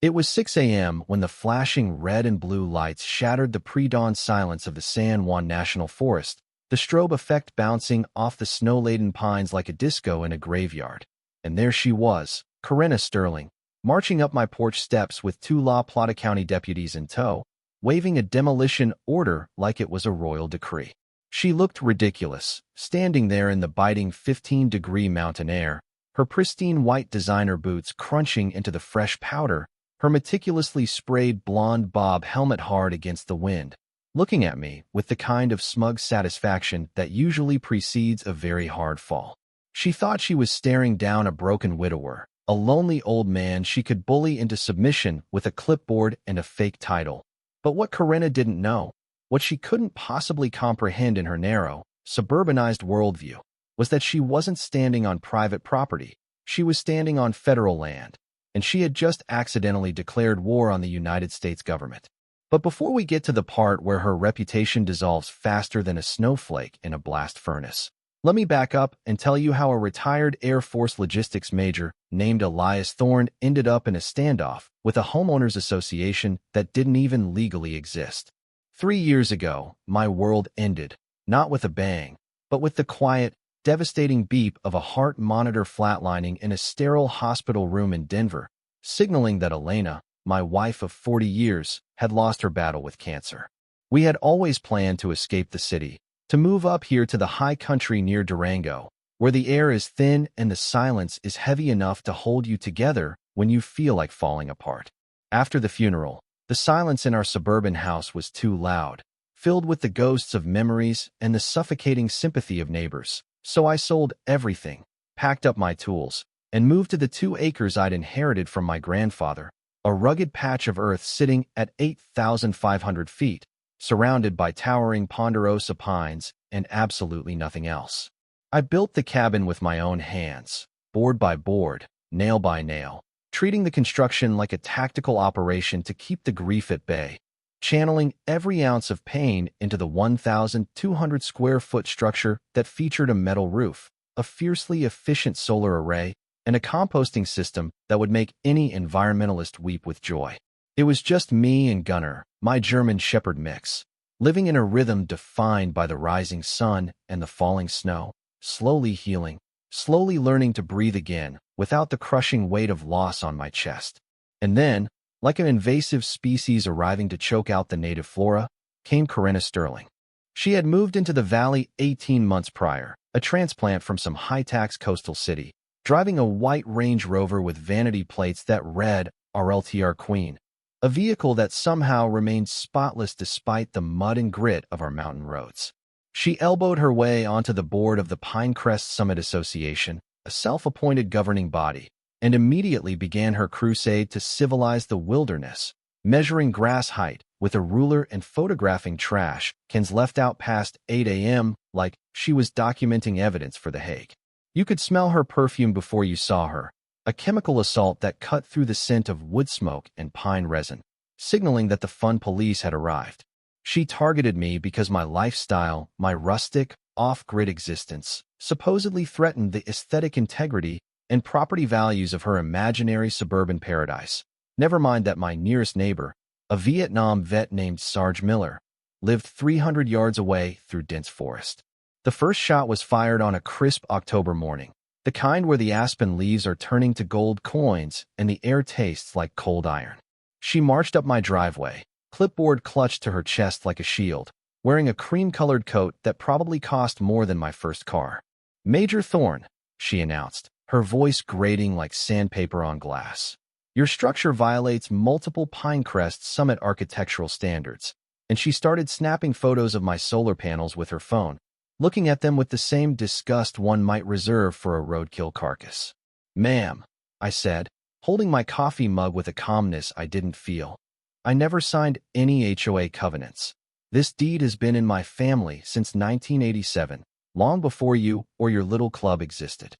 It was 6 a.m. when the flashing red and blue lights shattered the pre-dawn silence of the San Juan National Forest, the strobe effect bouncing off the snow-laden pines like a disco in a graveyard. And there she was, Corinna Sterling, marching up my porch steps with two La Plata County deputies in tow, waving a demolition order like it was a royal decree. She looked ridiculous, standing there in the biting 15-degree mountain air, her pristine white designer boots crunching into the fresh powder, her meticulously sprayed blonde bob helmet hard against the wind, looking at me with the kind of smug satisfaction that usually precedes a very hard fall. She thought she was staring down a broken widower, a lonely old man she could bully into submission with a clipboard and a fake title. But what Corinna didn't know, what she couldn't possibly comprehend in her narrow, suburbanized worldview, was that she wasn't standing on private property, she was standing on federal land, and she had just accidentally declared war on the United States government. But before we get to the part where her reputation dissolves faster than a snowflake in a blast furnace, let me back up and tell you how a retired Air Force logistics major named Elias Thorne ended up in a standoff with a homeowners association that didn't even legally exist. 3 years ago, my world ended, not with a bang, but with the quiet, devastating beep of a heart monitor flatlining in a sterile hospital room in Denver, signaling that Elena, my wife of 40 years, had lost her battle with cancer. We had always planned to escape the city, to move up here to the high country near Durango, where the air is thin and the silence is heavy enough to hold you together when you feel like falling apart. After the funeral, the silence in our suburban house was too loud, filled with the ghosts of memories and the suffocating sympathy of neighbors. So I sold everything, packed up my tools, and moved to the 2 acres I'd inherited from my grandfather, a rugged patch of earth sitting at 8,500 feet, surrounded by towering ponderosa pines and absolutely nothing else. I built the cabin with my own hands, board by board, nail by nail, treating the construction like a tactical operation to keep the grief at bay, channeling every ounce of pain into the 1,200 square foot structure that featured a metal roof, a fiercely efficient solar array, and a composting system that would make any environmentalist weep with joy. It was just me and Gunnar, my German Shepherd mix, living in a rhythm defined by the rising sun and the falling snow, slowly healing, slowly learning to breathe again without the crushing weight of loss on my chest. And then, like an invasive species arriving to choke out the native flora, came Corinna Sterling. She had moved into the valley 18 months prior, a transplant from some high-tax coastal city, driving a white Range Rover with vanity plates that read RLTR Queen, a vehicle that somehow remained spotless despite the mud and grit of our mountain roads. She elbowed her way onto the board of the Pinecrest Summit Association, a self-appointed governing body, and immediately began her crusade to civilize the wilderness, measuring grass height with a ruler and photographing trash cans left out past 8 a.m. like she was documenting evidence for The Hague. You could smell her perfume before you saw her, a chemical assault that cut through the scent of wood smoke and pine resin, signaling that the fun police had arrived. She targeted me because my lifestyle, my rustic, off-grid existence, supposedly threatened the aesthetic integrity and property values of her imaginary suburban paradise. Never mind that my nearest neighbor, a Vietnam vet named Sarge Miller, lived 300 yards away through dense forest. The first shot was fired on a crisp October morning, the kind where the aspen leaves are turning to gold coins and the air tastes like cold iron. She marched up my driveway, clipboard clutched to her chest like a shield, wearing a cream-colored coat that probably cost more than my first car. "Major Thorne," she announced, her voice grating like sandpaper on glass. "Your structure violates multiple Pinecrest Summit architectural standards." And she started snapping photos of my solar panels with her phone, looking at them with the same disgust one might reserve for a roadkill carcass. "Ma'am," I said, holding my coffee mug with a calmness I didn't feel, "I never signed any HOA covenants. This deed has been in my family since 1987, long before you or your little club existed."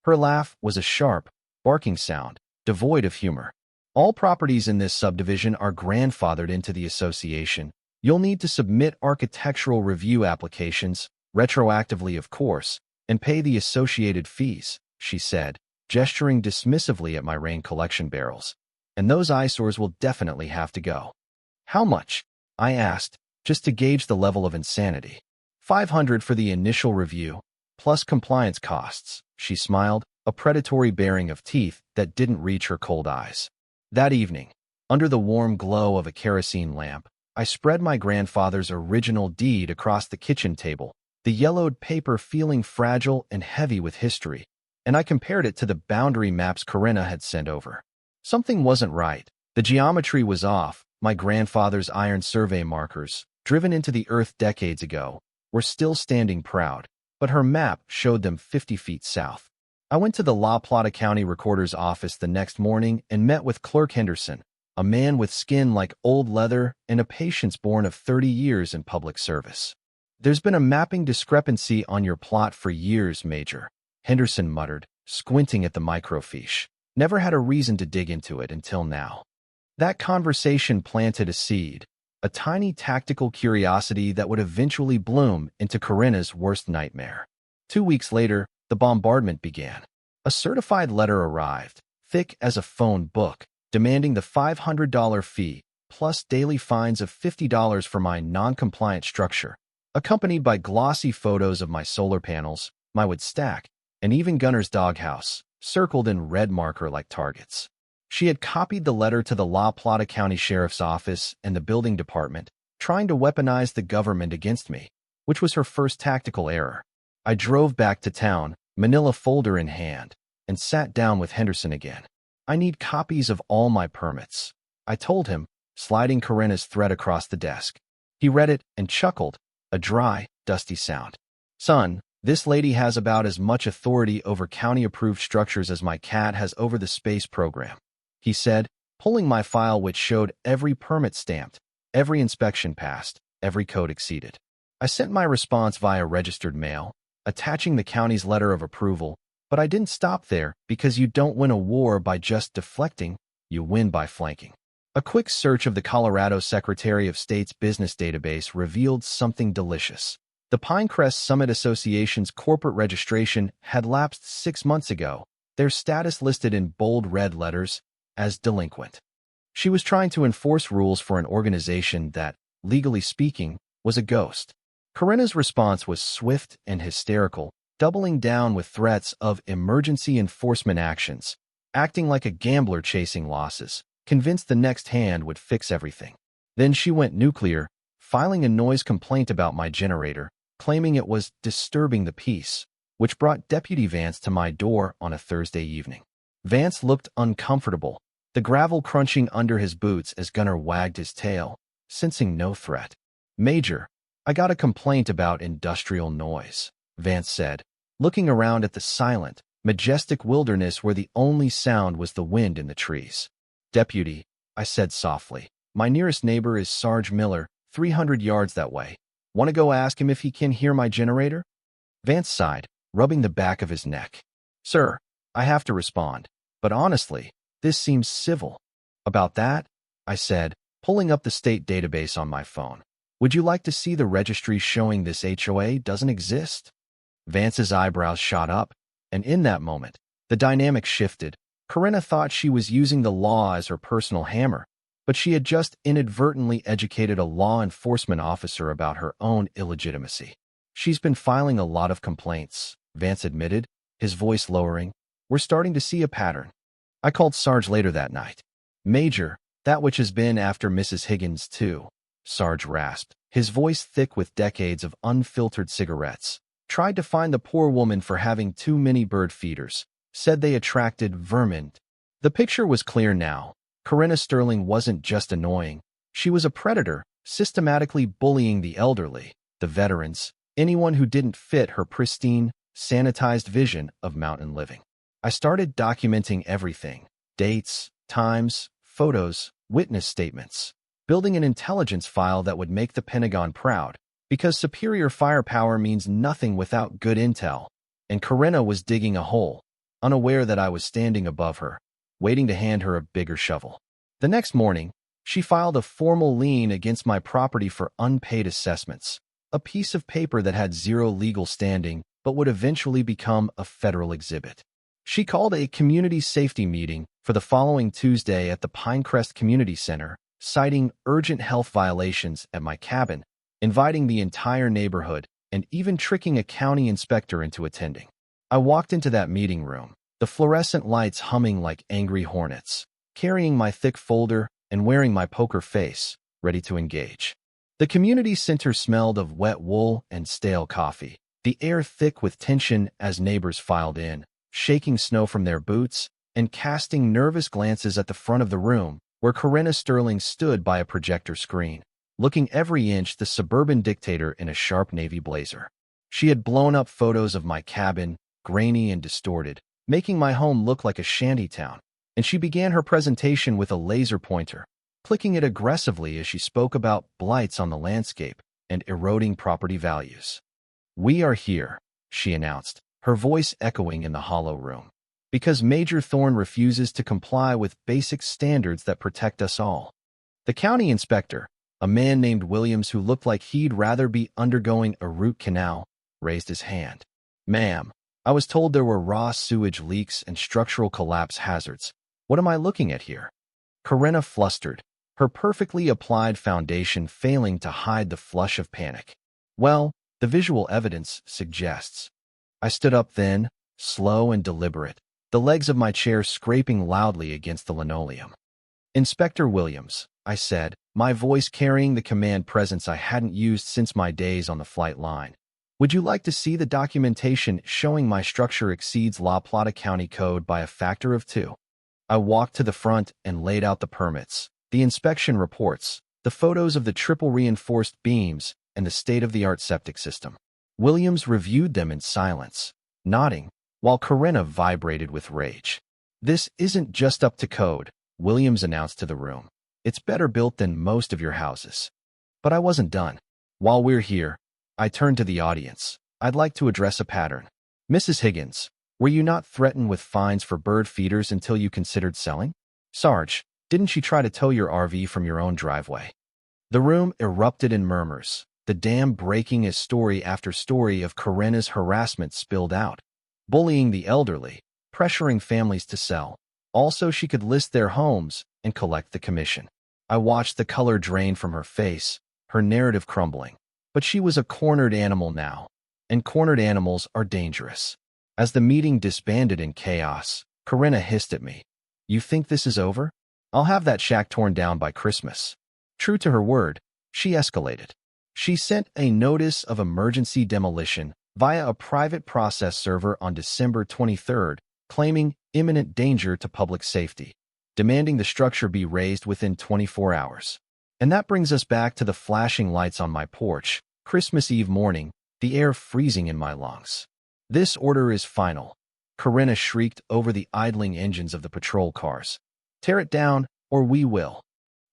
Her laugh was a sharp, barking sound, devoid of humor. "All properties in this subdivision are grandfathered into the association. You'll need to submit architectural review applications, retroactively of course, and pay the associated fees," she said, gesturing dismissively at my rain collection barrels. and those eyesores will definitely have to go. How much? I asked, just to gauge the level of insanity. 500 for the initial review, plus compliance costs, she smiled, a predatory baring of teeth that didn't reach her cold eyes. That evening, under the warm glow of a kerosene lamp, I spread my grandfather's original deed across the kitchen table, the yellowed paper feeling fragile and heavy with history, and I compared it to the boundary maps Corinna had sent over. Something wasn't right. The geometry was off. My grandfather's iron survey markers, driven into the earth decades ago, were still standing proud, but her map showed them 50 feet south. I went to the La Plata County Recorder's office the next morning and met with Clerk Henderson, a man with skin like old leather and a patience born of 30 years in public service. "There's been a mapping discrepancy on your plot for years, Major," Henderson muttered, squinting at the microfiche. "Never had a reason to dig into it until now." That conversation planted a seed, a tiny tactical curiosity that would eventually bloom into Corinna's worst nightmare. 2 weeks later, the bombardment began. A certified letter arrived, thick as a phone book, demanding the $500 fee, plus daily fines of $50 for my non-compliant structure, accompanied by glossy photos of my solar panels, my wood stack, and even Gunner's doghouse, circled in red marker like targets. She had copied the letter to the La Plata County Sheriff's Office and the building department, trying to weaponize the government against me, which was her first tactical error. I drove back to town, manila folder in hand, and sat down with Henderson again. "I need copies of all my permits," I told him, sliding Corinna's thread across the desk. He read it and chuckled, a dry, dusty sound. "Son, this lady has about as much authority over county-approved structures as my cat has over the space program," he said, pulling my file which showed every permit stamped, every inspection passed, every code exceeded. I sent my response via registered mail, attaching the county's letter of approval, but I didn't stop there because you don't win a war by just deflecting, you win by flanking. A quick search of the Colorado Secretary of State's business database revealed something delicious. The Pinecrest Summit Association's corporate registration had lapsed 6 months ago, their status listed in bold red letters as delinquent. She was trying to enforce rules for an organization that, legally speaking, was a ghost. Corinna's response was swift and hysterical, doubling down with threats of emergency enforcement actions, acting like a gambler chasing losses, convinced the next hand would fix everything. Then she went nuclear, filing a noise complaint about my generator, claiming it was disturbing the peace, which brought Deputy Vance to my door on a Thursday evening. Vance looked uncomfortable, the gravel crunching under his boots as Gunner wagged his tail, sensing no threat. "Major, I got a complaint about industrial noise," Vance said, looking around at the silent, majestic wilderness where the only sound was the wind in the trees. "Deputy," I said softly, "my nearest neighbor is Sarge Miller, 300 yards that way. Want to go ask him if he can hear my generator?" Vance sighed, rubbing the back of his neck. "Sir, I have to respond, but honestly, this seems civil." "About that?" I said, pulling up the state database on my phone. "Would you like to see the registry showing this HOA doesn't exist?" Vance's eyebrows shot up, and in that moment, the dynamic shifted. Corinna thought she was using the law as her personal hammer, but she had just inadvertently educated a law enforcement officer about her own illegitimacy. "She's been filing a lot of complaints," Vance admitted, his voice lowering. "We're starting to see a pattern." I called Sarge later that night. "Major, that which has been after Mrs. Higgins, too," Sarge rasped, his voice thick with decades of unfiltered cigarettes. "Tried to find the poor woman for having too many bird feeders. Said they attracted vermin." The picture was clear now. Corinna Sterling wasn't just annoying. She was a predator, systematically bullying the elderly, the veterans, anyone who didn't fit her pristine, sanitized vision of mountain living. I started documenting everything: dates, times, photos, witness statements, building an intelligence file that would make the Pentagon proud, because superior firepower means nothing without good intel. And Corinna was digging a hole, unaware that I was standing above her, waiting to hand her a bigger shovel. The next morning, she filed a formal lien against my property for unpaid assessments, a piece of paper that had zero legal standing but would eventually become a federal exhibit. She called a community safety meeting for the following Tuesday at the Pinecrest Community Center, citing urgent health violations at my cabin, inviting the entire neighborhood, and even tricking a county inspector into attending. I walked into that meeting room, the fluorescent lights humming like angry hornets, carrying my thick folder and wearing my poker face, ready to engage. The community center smelled of wet wool and stale coffee, the air thick with tension as neighbors filed in, shaking snow from their boots and casting nervous glances at the front of the room where Corinna Sterling stood by a projector screen, looking every inch the suburban dictator in a sharp navy blazer. She had blown up photos of my cabin, grainy and distorted, making my home look like a shantytown, and she began her presentation with a laser pointer, clicking it aggressively as she spoke about blights on the landscape and eroding property values. "We are here," she announced, her voice echoing in the hollow room, "because Major Thorne refuses to comply with basic standards that protect us all." The county inspector, a man named Williams who looked like he'd rather be undergoing a root canal, raised his hand. "Ma'am, I was told there were raw sewage leaks and structural collapse hazards. What am I looking at here?" Corinna flustered, her perfectly applied foundation failing to hide the flush of panic. "Well, the visual evidence suggests." I stood up then, slow and deliberate, the legs of my chair scraping loudly against the linoleum. "Inspector Williams," I said, my voice carrying the command presence I hadn't used since my days on the flight line. "Would you like to see the documentation showing my structure exceeds La Plata County Code by a factor of 2? I walked to the front and laid out the permits, the inspection reports, the photos of the triple reinforced beams, and the state-of-the-art septic system. Williams reviewed them in silence, nodding, while Corinna vibrated with rage. "This isn't just up to code," Williams announced to the room. "It's better built than most of your houses." But I wasn't done. "While we're here," I turned to the audience, "I'd like to address a pattern. Mrs. Higgins, were you not threatened with fines for bird feeders until you considered selling? Sarge, didn't she try to tow your RV from your own driveway?" The room erupted in murmurs, the dam breaking as story after story of Corinna's harassment spilled out. Bullying the elderly, pressuring families to sell, also she could list their homes and collect the commission. I watched the color drain from her face, her narrative crumbling. But she was a cornered animal now, and cornered animals are dangerous. As the meeting disbanded in chaos, Corinna hissed at me. "You think this is over? I'll have that shack torn down by Christmas." True to her word, she escalated. She sent a notice of emergency demolition via a private process server on December 23rd, claiming imminent danger to public safety, demanding the structure be razed within 24 hours. And that brings us back to the flashing lights on my porch, Christmas Eve morning, the air freezing in my lungs. "This order is final," Corinna shrieked over the idling engines of the patrol cars. "Tear it down, or we will."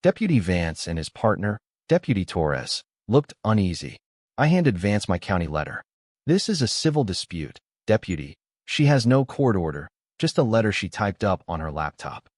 Deputy Vance and his partner, Deputy Torres, looked uneasy. I handed Vance my county letter. "This is a civil dispute, Deputy. She has no court order, just a letter she typed up on her laptop."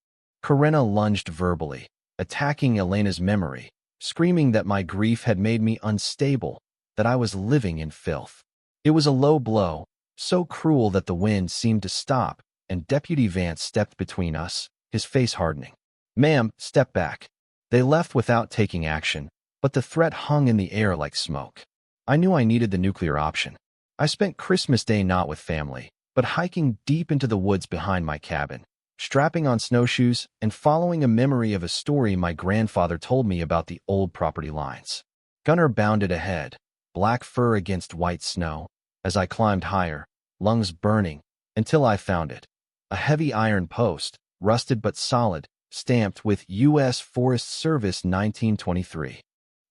Corinna lunged verbally, attacking Elena's memory, screaming that my grief had made me unstable, that I was living in filth. It was a low blow, so cruel that the wind seemed to stop, and Deputy Vance stepped between us, his face hardening. "Ma'am, step back." They left without taking action, but the threat hung in the air like smoke. I knew I needed the nuclear option. I spent Christmas Day not with family, but hiking deep into the woods behind my cabin, strapping on snowshoes and following a memory of a story my grandfather told me about the old property lines. Gunner bounded ahead, black fur against white snow, as I climbed higher, lungs burning, until I found it. A heavy iron post, rusted but solid, stamped with U.S. Forest Service 1923.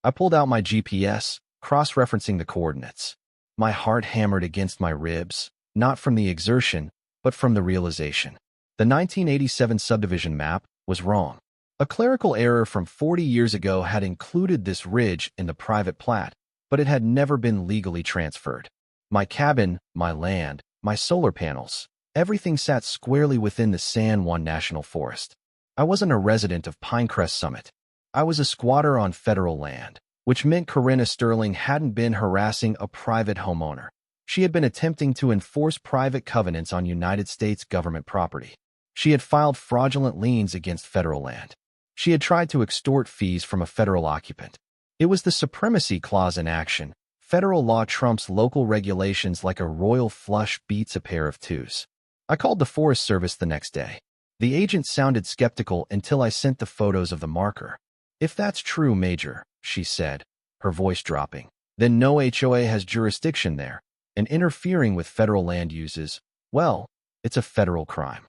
I pulled out my GPS, cross-referencing the coordinates. My heart hammered against my ribs, not from the exertion, but from the realization. The 1987 subdivision map was wrong. A clerical error from 40 years ago had included this ridge in the private plat, but it had never been legally transferred. My cabin, my land, my solar panels, everything sat squarely within the San Juan National Forest. I wasn't a resident of Pinecrest Summit. I was a squatter on federal land, which meant Corinna Sterling hadn't been harassing a private homeowner. She had been attempting to enforce private covenants on United States government property. She had filed fraudulent liens against federal land. She had tried to extort fees from a federal occupant. It was the supremacy clause in action. Federal law trumps local regulations like a royal flush beats a pair of twos. I called the Forest Service the next day. The agent sounded skeptical until I sent the photos of the marker. "If that's true, Major," she said, her voice dropping, "then no HOA has jurisdiction there, and interfering with federal land uses, well, it's a federal crime."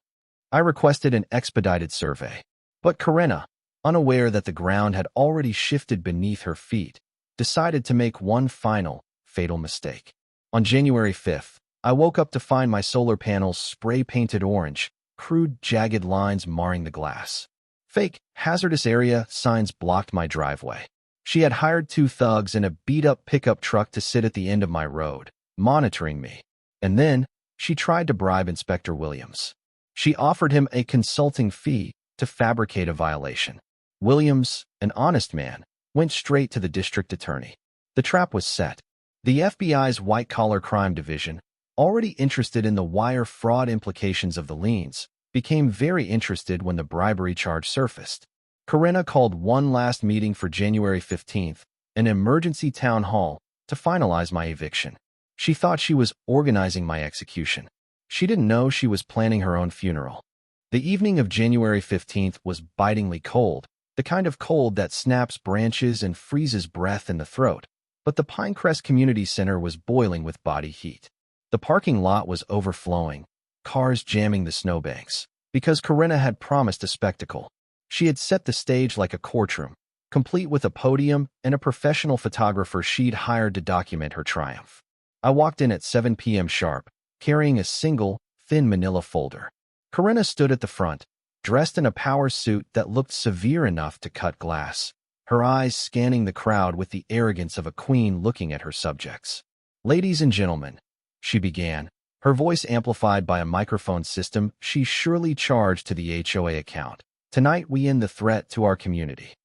I requested an expedited survey. But Corinna, unaware that the ground had already shifted beneath her feet, decided to make one final, fatal mistake. On January 5th, I woke up to find my solar panels spray-painted orange, crude, jagged lines marring the glass. Fake, hazardous area signs blocked my driveway. She had hired 2 thugs in a beat-up pickup truck to sit at the end of my road, monitoring me. And then, she tried to bribe Inspector Williams. She offered him a consulting fee to fabricate a violation. Williams, an honest man, went straight to the district attorney. The trap was set. The FBI's white-collar crime division, already interested in the wire fraud implications of the liens, became very interested when the bribery charge surfaced. Corinna called one last meeting for January 15th, an emergency town hall, to finalize my eviction. She thought she was organizing my execution. She didn't know she was planning her own funeral. The evening of January 15th was bitingly cold, the kind of cold that snaps branches and freezes breath in the throat. But the Pinecrest Community Center was boiling with body heat. The parking lot was overflowing, cars jamming the snowbanks, because Corinna had promised a spectacle. She had set the stage like a courtroom, complete with a podium and a professional photographer she'd hired to document her triumph. I walked in at 7 p.m. sharp, carrying a single, thin manila folder. Corinna stood at the front, dressed in a power suit that looked severe enough to cut glass, her eyes scanning the crowd with the arrogance of a queen looking at her subjects. "Ladies and gentlemen," she began, her voice amplified by a microphone system she surely charged to the HOA account. "Tonight we end the threat to our community."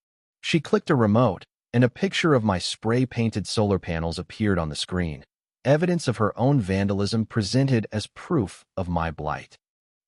She clicked a remote, and a picture of my spray-painted solar panels appeared on the screen, evidence of her own vandalism presented as proof of my blight.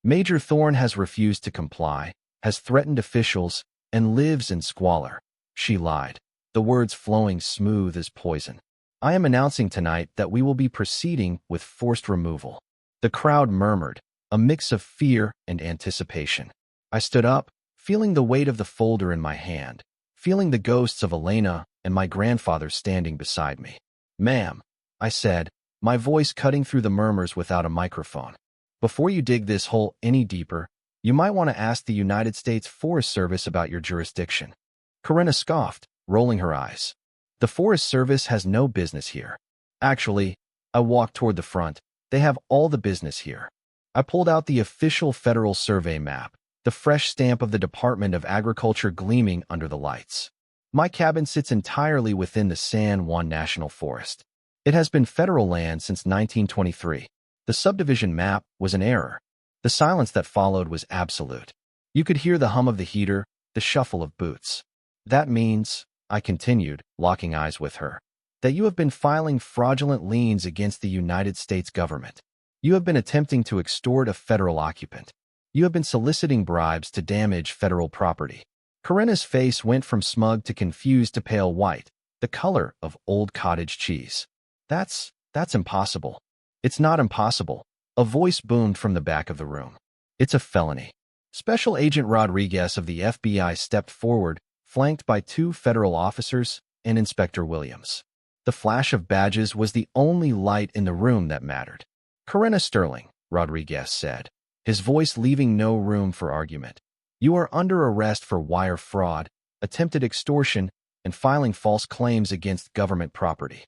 "Major Thorne has refused to comply, has threatened officials, and lives in squalor," she lied, the words flowing smooth as poison. "I am announcing tonight that we will be proceeding with forced removal." The crowd murmured, a mix of fear and anticipation. I stood up, feeling the weight of the folder in my hand, feeling the ghosts of Elena and my grandfather standing beside me. "Ma'am," I said, my voice cutting through the murmurs without a microphone, "before you dig this hole any deeper, you might want to ask the United States Forest Service about your jurisdiction." Corinna scoffed, rolling her eyes. "The Forest Service has no business here." "Actually," I walked toward the front, "they have all the business here." I pulled out the official federal survey map, the fresh stamp of the Department of Agriculture gleaming under the lights. "My cabin sits entirely within the San Juan National Forest. It has been federal land since 1923. The subdivision map was an error. The silence that followed was absolute. You could hear the hum of the heater, the shuffle of boots. "That means," I continued, locking eyes with her, "that you have been filing fraudulent liens against the United States government. You have been attempting to extort a federal occupant. You have been soliciting bribes to damage federal property." Corinna's face went from smug to confused to pale white, the color of old cottage cheese. That's impossible." "It's not impossible," a voice boomed from the back of the room. "It's a felony." Special Agent Rodriguez of the FBI stepped forward, flanked by 2 federal officers and Inspector Williams. The flash of badges was the only light in the room that mattered. "Corinna Sterling," Rodriguez said, his voice leaving no room for argument, "you are under arrest for wire fraud, attempted extortion, and filing false claims against government property."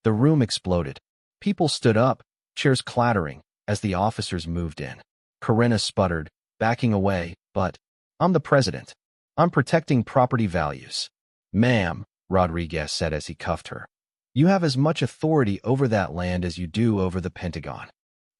The room exploded. People stood up, chairs clattering, as the officers moved in. Corinna sputtered, backing away, "But I'm the president. I'm protecting property values." "Ma'am," Rodriguez said as he cuffed her, "you have as much authority over that land as you do over the Pentagon."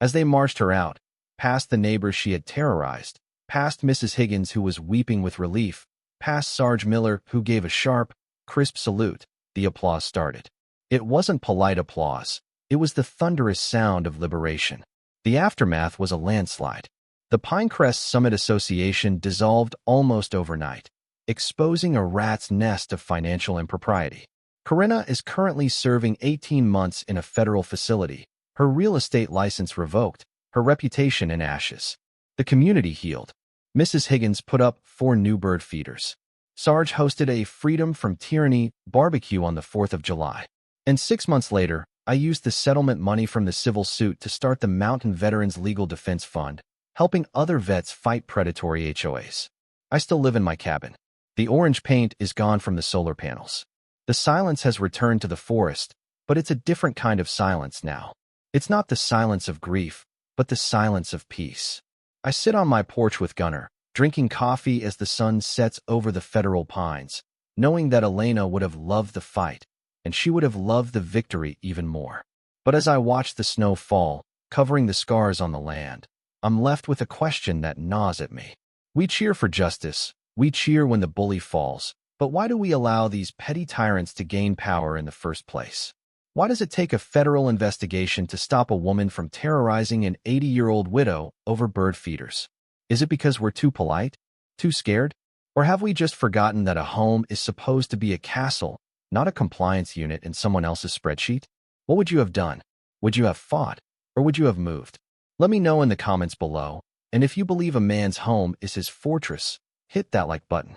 As they marched her out, past the neighbors she had terrorized, past Mrs. Higgins who was weeping with relief, past Sarge Miller who gave a sharp, crisp salute, the applause started. It wasn't polite applause. It was the thunderous sound of liberation. The aftermath was a landslide. The Pinecrest Summit Association dissolved almost overnight, exposing a rat's nest of financial impropriety. Corinna is currently serving 18 months in a federal facility, her real estate license revoked, her reputation in ashes. The community healed. Mrs. Higgins put up 4 new bird feeders. Sarge hosted a Freedom from Tyranny barbecue on the 4th of July. And 6 months later, I used the settlement money from the civil suit to start the Mountain Veterans Legal Defense Fund, helping other vets fight predatory HOAs. I still live in my cabin. The orange paint is gone from the solar panels. The silence has returned to the forest, but it's a different kind of silence now. It's not the silence of grief, but the silence of peace. I sit on my porch with Gunnar, drinking coffee as the sun sets over the federal pines, knowing that Elena would have loved the fight, and she would have loved the victory even more. But as I watch the snow fall, covering the scars on the land, I'm left with a question that gnaws at me. We cheer for justice, we cheer when the bully falls, but why do we allow these petty tyrants to gain power in the first place? Why does it take a federal investigation to stop a woman from terrorizing an 80-year-old widow over bird feeders? Is it because we're too polite? Too scared? Or have we just forgotten that a home is supposed to be a castle, not a compliance unit in someone else's spreadsheet? What would you have done? Would you have fought? Or would you have moved? Let me know in the comments below. And if you believe a man's home is his fortress, hit that like button.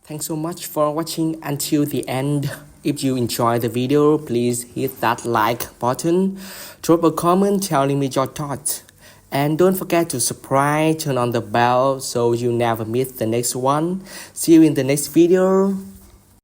Thanks so much for watching until the end. If you enjoyed the video, please hit that like button. Drop a comment telling me your thoughts. And don't forget to subscribe, turn on the bell so you never miss the next one. See you in the next video.